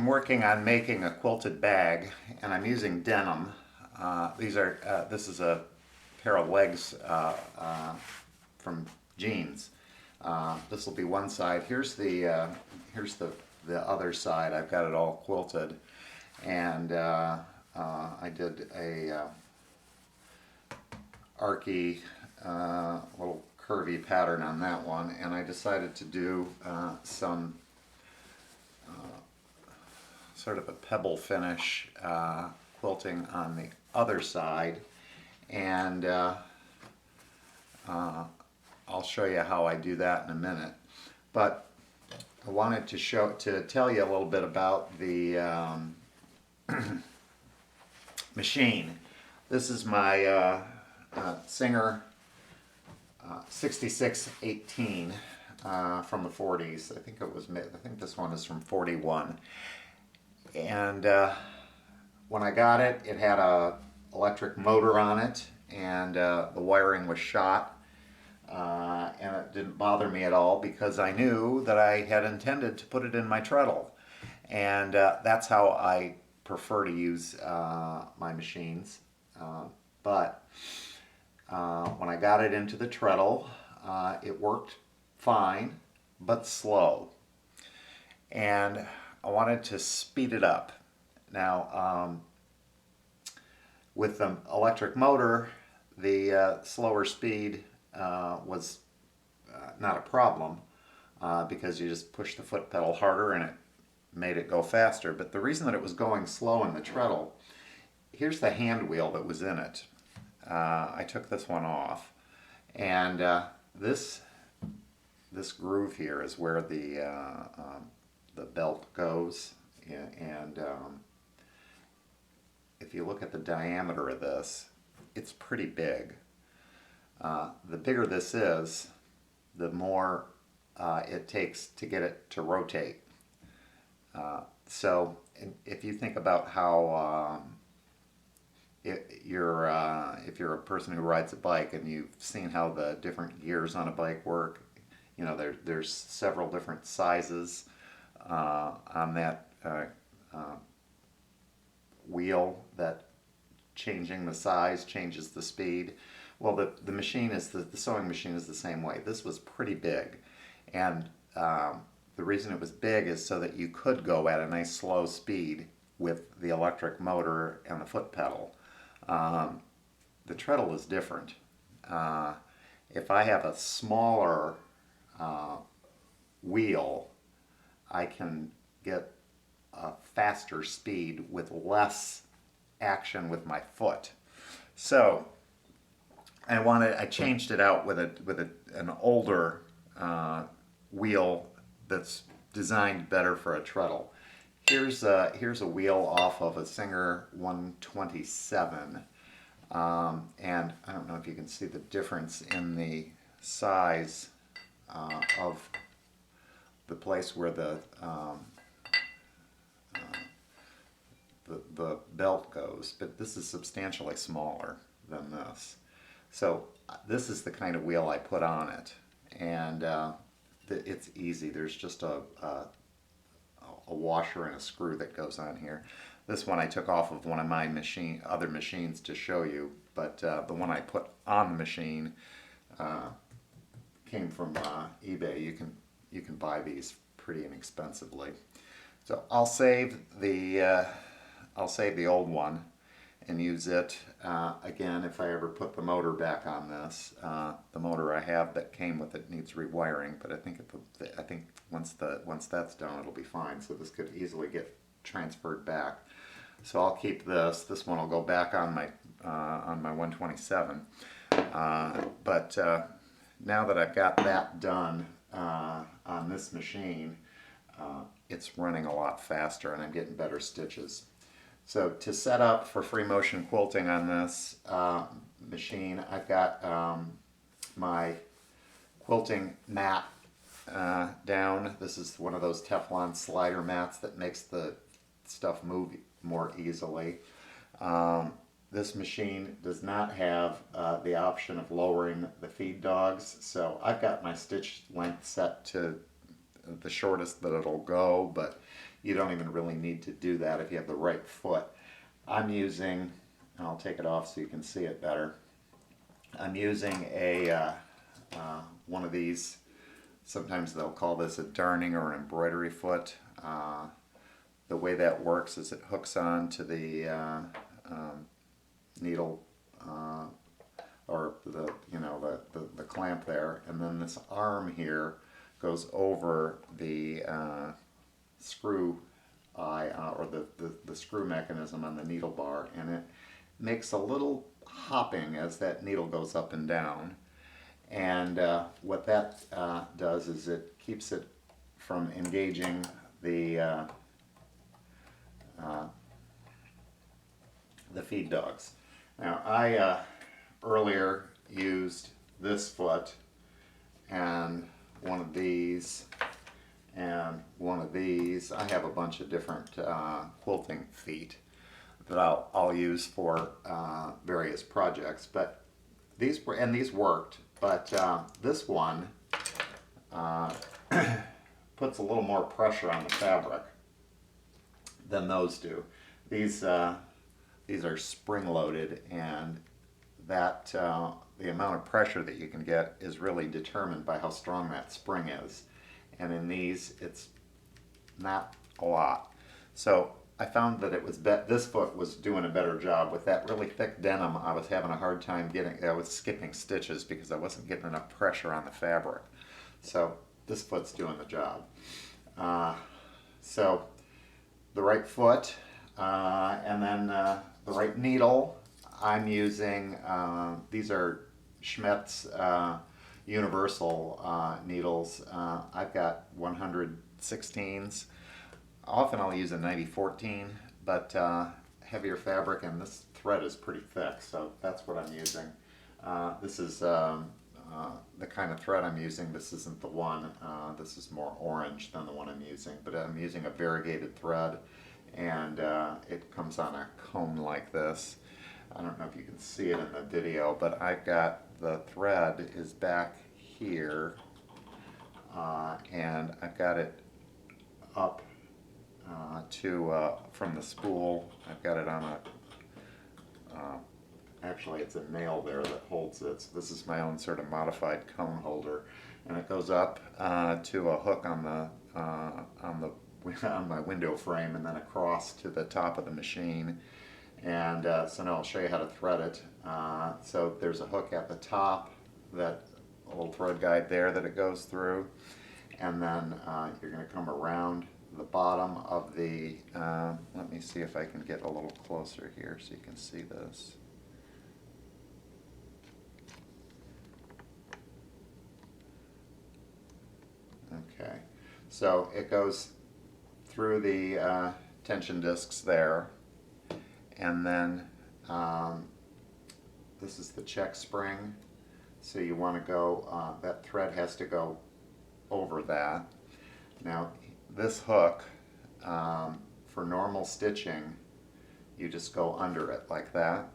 I'm working on making a quilted bag, and I'm using denim. This is a pair of legs from jeans. This will be one side. Here's the other side. I've got it all quilted, and I did a archy, little curvy pattern on that one, and I decided to do some sort of a pebble finish quilting on the other side, and I'll show you how I do that in a minute. But I wanted to tell you a little bit about the machine. This is my Singer 6618 from the 40s. I think this one is from 41. And when I got it, it had a electric motor on it, and the wiring was shot, and it didn't bother me at all because I knew that I had intended to put it in my treadle, and that's how I prefer to use my machines. But when I got it into the treadle, it worked fine, but slow, and I wanted to speed it up. Now, with the electric motor, the slower speed was not a problem because you just push the foot pedal harder and it made it go faster. But the reason that it was going slow in the treadle, here's the hand wheel that was in it. I took this one off, and this groove here is where the belt goes, and if you look at the diameter of this, it's pretty big. The bigger this is, the more it takes to get it to rotate. So if you think about how if you're a person who rides a bike and you've seen how the different gears on a bike work, you know, there's several different sizes on that wheel that changing the size changes the speed. Well, the sewing machine is the same way. This was pretty big, and the reason it was big is so that you could go at a nice slow speed with the electric motor and the foot pedal. The treadle is different. If I have a smaller wheel, I can get a faster speed with less action with my foot. So I changed it out with an older wheel that's designed better for a treadle. Here's a wheel off of a Singer 127, and I don't know if you can see the difference in the size of the place where the belt goes, but this is substantially smaller than this. So this is the kind of wheel I put on it, and it's easy. There's just a washer and a screw that goes on here. This one I took off of one of my other machines to show you, but the one I put on the machine came from eBay. You can buy these pretty inexpensively. So I'll save the old one and use it again if I ever put the motor back on this. The motor I have that came with it needs rewiring, but I think once that's done, it'll be fine. So this could easily get transferred back. So I'll keep this. This one will go back on my 127. But now that I've got that done on this machine, it's running a lot faster and I'm getting better stitches. So to set up for free motion quilting on this machine, I've got my quilting mat down. This is one of those Teflon slider mats that makes the stuff move more easily. This machine does not have the option of lowering the feed dogs, so I've got my stitch length set to the shortest that it'll go, but you don't even really need to do that if you have the right foot. I'm using, and I'll take it off so you can see it better. I'm using a one of these. Sometimes they'll call this a darning or an embroidery foot. The way that works is it hooks on to the needle or the clamp there, and then this arm here goes over the screw eye or the screw mechanism on the needle bar, and it makes a little hopping as that needle goes up and down. And what that does is it keeps it from engaging the feed dogs. Now I earlier used this foot and one of these and one of these. I have a bunch of different quilting feet that I'll use for various projects, but these worked. But this one puts a little more pressure on the fabric than those do. These are spring-loaded, and that the amount of pressure that you can get is really determined by how strong that spring is. And in these, it's not a lot. So I found that it was this foot was doing a better job with that really thick denim. I was having a hard time I was skipping stitches because I wasn't getting enough pressure on the fabric. So this foot's doing the job. So the right foot, and then the right needle. I'm using, these are Schmetz universal needles. I've got 116s. Often I'll use a 90-14, but heavier fabric, and this thread is pretty thick, so that's what I'm using. This is the kind of thread I'm using. This isn't the one. This is more orange than the one I'm using, but I'm using a variegated thread, and it comes on a comb like this. I don't know if you can see it in the video, but I've got the thread is back here, and I've got it up from the spool. I've got it on a, actually it's a nail there that holds it. So this is my own sort of modified cone holder, and it goes up to a hook on my window frame, and then across to the top of the machine. And so now I'll show you how to thread it. So there's a hook at the top, that little thread guide there that it goes through, and then you're going to come around the bottom of the, let me see if I can get a little closer here so you can see this. Okay, so it goes through the tension discs there, and then this is the check spring, so you want to go, that thread has to go over that. Now this hook, for normal stitching, you just go under it like that.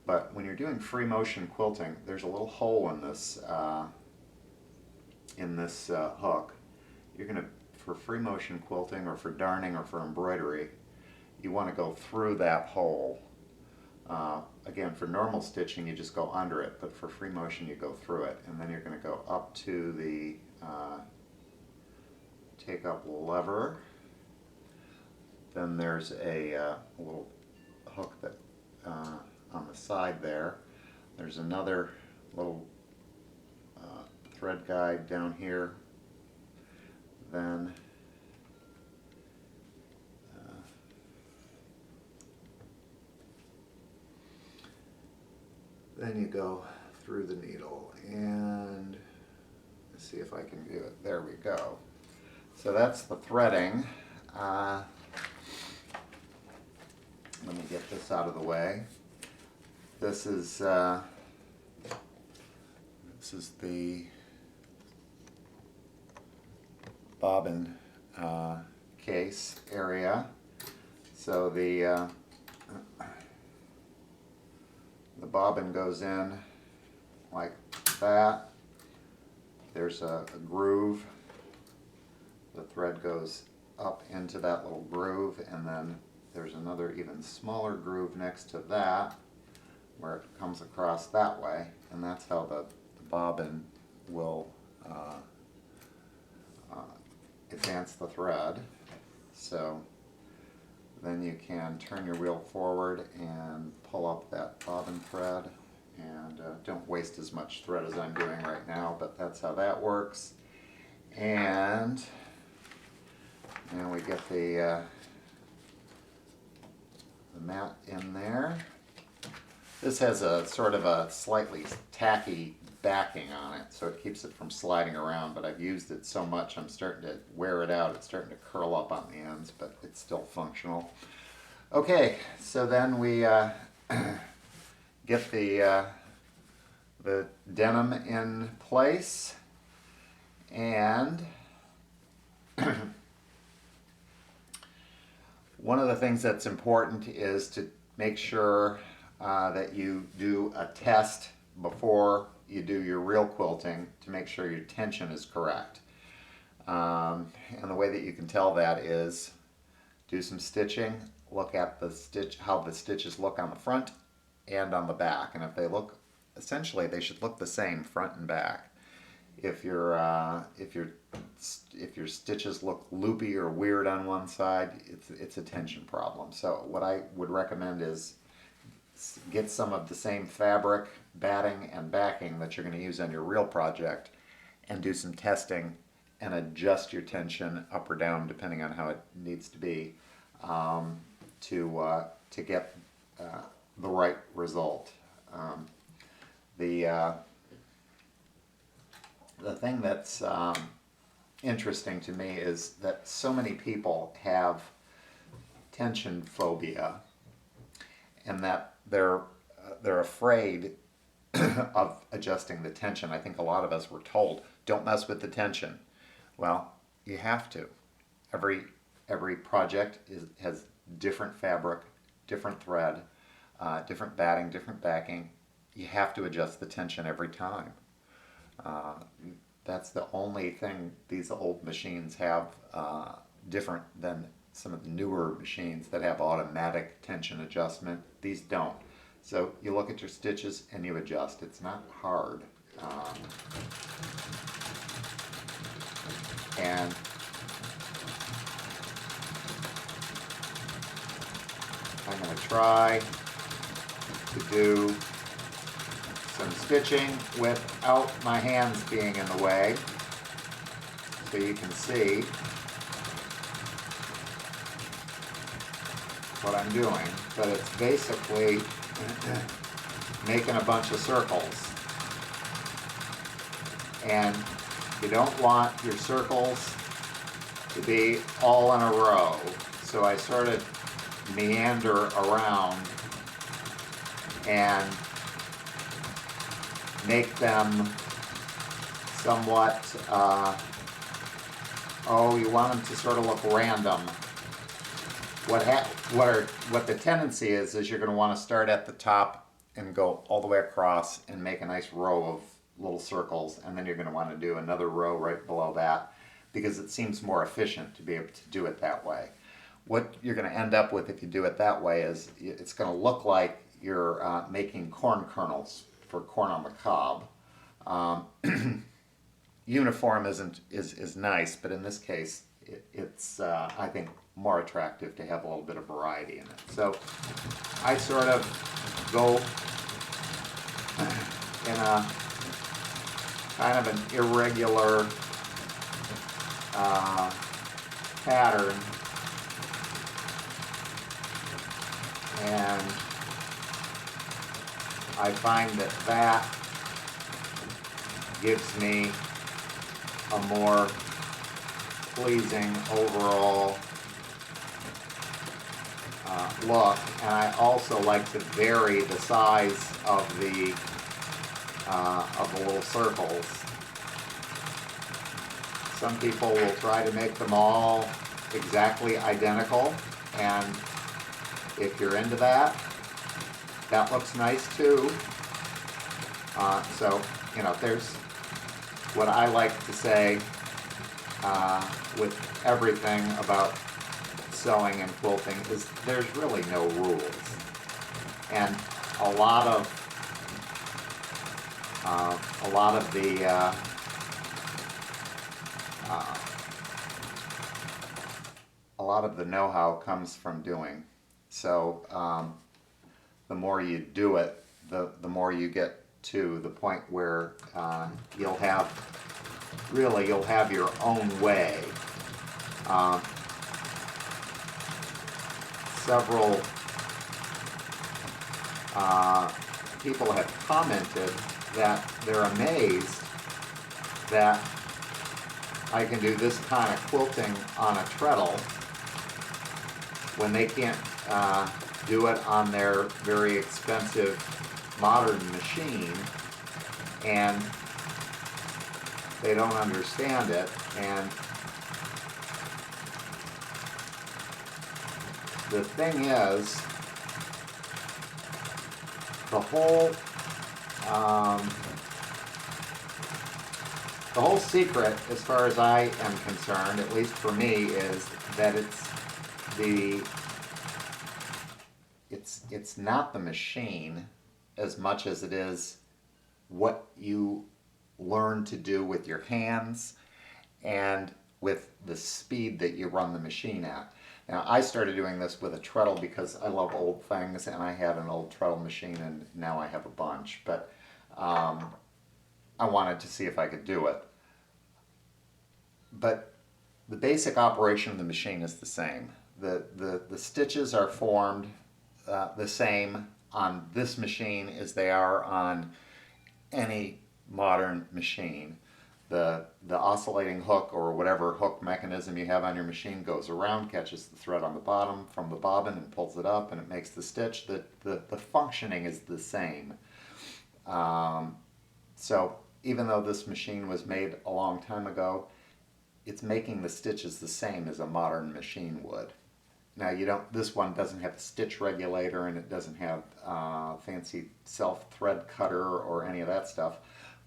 But when you're doing free motion quilting, there's a little hole in this hook. You're going to, for free motion quilting or for darning or for embroidery, you want to go through that hole. Again, for normal stitching, you just go under it, but for free motion, you go through it. And then you're going to go up to the take up lever. Then there's a little hook that on the side there. There's another little thread guide down here. Then you go through the needle, and let's see if I can do it. There we go. So that's the threading. Let me get this out of the way. This is the bobbin case area. So the bobbin goes in like that. There's a groove the thread goes up into that little groove, and then there's another even smaller groove next to that where it comes across that way, and that's how the bobbin will advance the thread. So then you can turn your wheel forward and pull up that bobbin thread, and don't waste as much thread as I'm doing right now, but that's how that works. And we get the mat in there. This has a sort of a slightly tacky backing on it, so it keeps it from sliding around, but I've used it so much I'm starting to wear it out. It's starting to curl up on the ends, but it's still functional. Okay, so then we get the denim in place, and one of the things that's important is to make sure that you do a test before you do your real quilting to make sure your tension is correct. And the way that you can tell that is do some stitching, look at the stitch, how the stitches look on the front and on the back, and if they look, essentially they should look the same front and back. If your stitches look loopy or weird on one side, it's a tension problem. So what I would recommend is get some of the same fabric, batting, and backing that you're going to use on your real project, and do some testing and adjust your tension up or down depending on how it needs to be to get the right result. The thing that's interesting to me is that so many people have tension phobia, and that they're afraid of adjusting the tension. I think a lot of us were told, don't mess with the tension. Well, you have to. Every project has different fabric, different thread, different batting, different backing. You have to adjust the tension every time. That's the only thing these old machines have different than some of the newer machines that have automatic tension adjustment. These don't. So you look at your stitches and you adjust. It's not hard. And I'm going to try to do some stitching without my hands being in the way, so you can see what I'm doing. But it's basically making a bunch of circles, and you don't want your circles to be all in a row, so I sort of meander around and make them somewhat, you want them to sort of look random. What the tendency is you're going to want to start at the top and go all the way across and make a nice row of little circles, and then you're going to want to do another row right below that, because it seems more efficient to be able to do it that way. What you're going to end up with if you do it that way is it's going to look like you're making corn kernels for corn on the cob. Uniform is nice, but in this case it's I think more attractive to have a little bit of variety in it. So I sort of go in a kind of an irregular pattern, and I find that gives me a more pleasing overall look. And I also like to vary the size of the little circles. Some people will try to make them all exactly identical, and if you're into that, that looks nice too. So, there's what I like to say with everything about sewing and quilting is there's really no rules, and a lot of the a lot of the know-how comes from doing. So the more you do it, the more you get to the point where you'll have your own way. Several people have commented that they're amazed that I can do this kind of quilting on a treadle when they can't do it on their very expensive modern machine, and they don't understand it. And the thing is, the whole secret, as far as I am concerned, at least for me, is that it's not the machine as much as it is what you learn to do with your hands and with the speed that you run the machine at. Now, I started doing this with a treadle because I love old things, and I had an old treadle machine, and now I have a bunch, but I wanted to see if I could do it. But the basic operation of the machine is the same. The stitches are formed the same on this machine as they are on any modern machine. The oscillating hook, or whatever hook mechanism you have on your machine, goes around, catches the thread on the bottom from the bobbin and pulls it up, and it makes the stitch. The functioning is the same. So even though this machine was made a long time ago, it's making the stitches the same as a modern machine would. Now, this one doesn't have a stitch regulator, and it doesn't have fancy self-thread cutter or any of that stuff,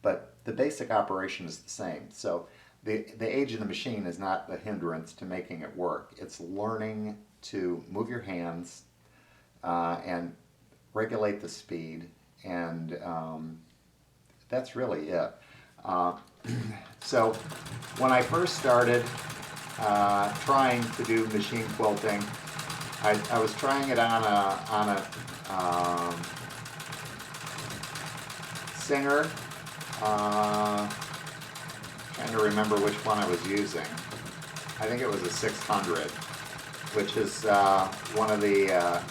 but the basic operation is the same. So the age of the machine is not the hindrance to making it work. It's learning to move your hands and regulate the speed, and that's really it. So when I first started trying to do machine quilting, I was trying it on a Singer. Trying to remember which one I was using. I think it was a 600, which is one of the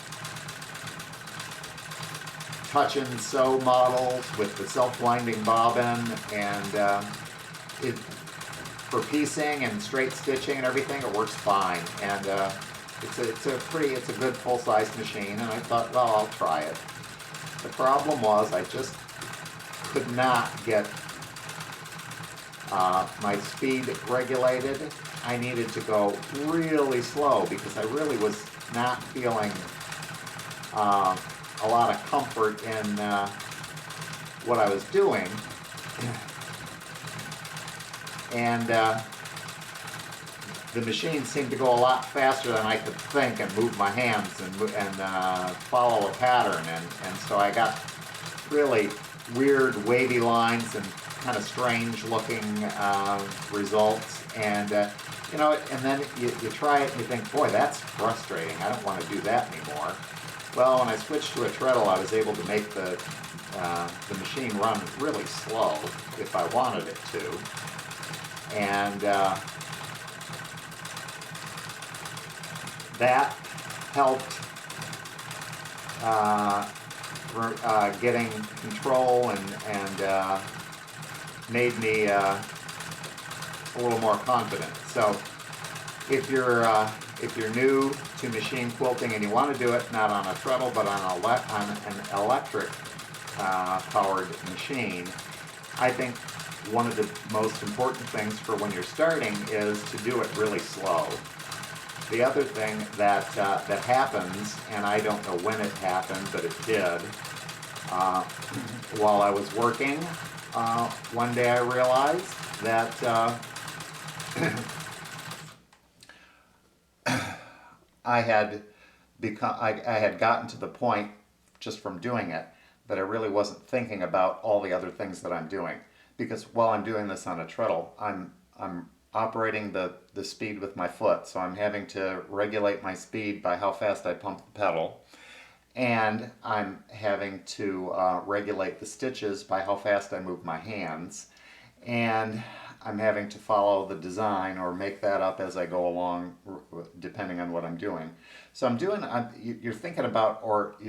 touch and sew models with the self-winding bobbin, and for piecing and straight stitching and everything, it works fine. And it's a good full-size machine, and I thought, well, I'll try it. The problem was I just could not get my speed regulated. I needed to go really slow because I really was not feeling a lot of comfort in what I was doing. And the machine seemed to go a lot faster than I could think and move my hands and follow a pattern. And so I got really weird wavy lines and kind of strange looking results. And and then you try it and you think, boy, that's frustrating. I don't want to do that anymore. Well, when I switched to a treadle, I was able to make the machine run really slow if I wanted it to. And that helped getting control and made me a little more confident. So if you're new to machine quilting and you want to do it not on a treadle but on an electric powered machine, I think one of the most important things for when you're starting is to do it really slow. The other thing that happens, and I don't know when it happened, but it did, while I was working, one day I realized that I had I had gotten to the point just from doing it that I really wasn't thinking about all the other things that I'm doing. Because while I'm doing this on a treadle, I'm operating the speed with my foot. So I'm having to regulate my speed by how fast I pump the pedal. And I'm having to regulate the stitches by how fast I move my hands. And I'm having to follow the design or make that up as I go along, depending on what I'm doing. So you're thinking about,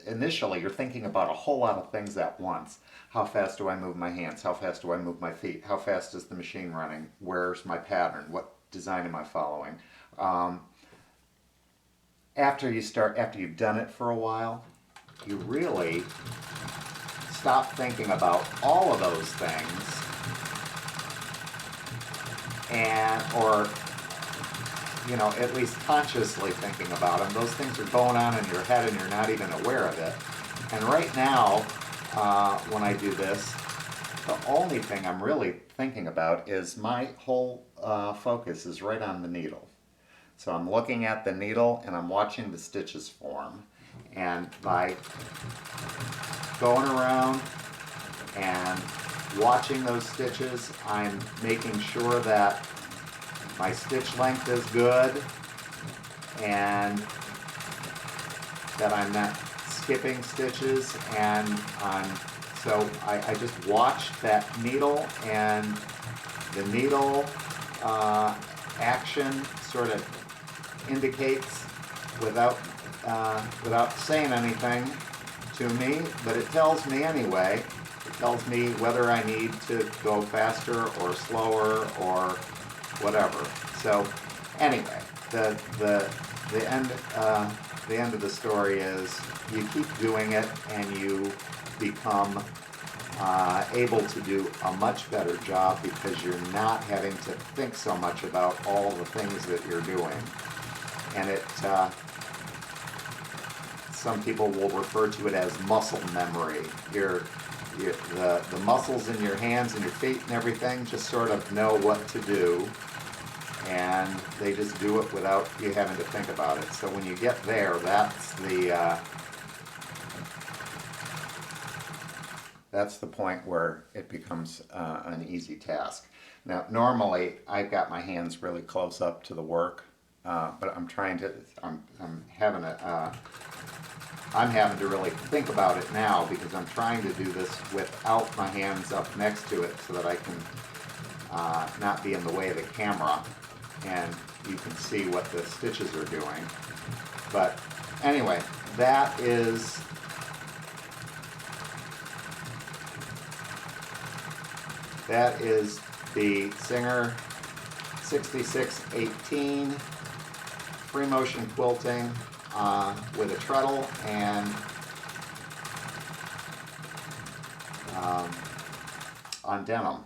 initially you're thinking about a whole lot of things at once. How fast do I move my hands? How fast do I move my feet? How fast is the machine running? Where's my pattern? What design am I following? After you've done it for a while, you really stop thinking about all of those things, or at least consciously thinking about them. Those things are going on in your head and you're not even aware of it. And right now, when I do this, the only thing I'm really thinking about is my whole focus is right on the needle. So I'm looking at the needle and I'm watching the stitches form. And by going around and watching those stitches, I'm making sure that my stitch length is good and that I'm not skipping stitches, and so I just watch that needle, and the needle action sort of indicates without saying anything to me, but it tells me anyway. It tells me whether I need to go faster or slower or whatever. So anyway, the end of the story is you keep doing it and you become able to do a much better job because you're not having to think so much about all the things that you're doing. And some people will refer to it as muscle memory. The muscles in your hands and your feet and everything just sort of know what to do, and they just do it without you having to think about it. So when you get there, that's the point where it becomes an easy task. Now, normally I've got my hands really close up to the work, but I'm having to really think about it now because I'm trying to do this without my hands up next to it so that I can not be in the way of the camera and you can see what the stitches are doing. But anyway, that is the Singer 6618 free motion quilting with a treadle and on denim.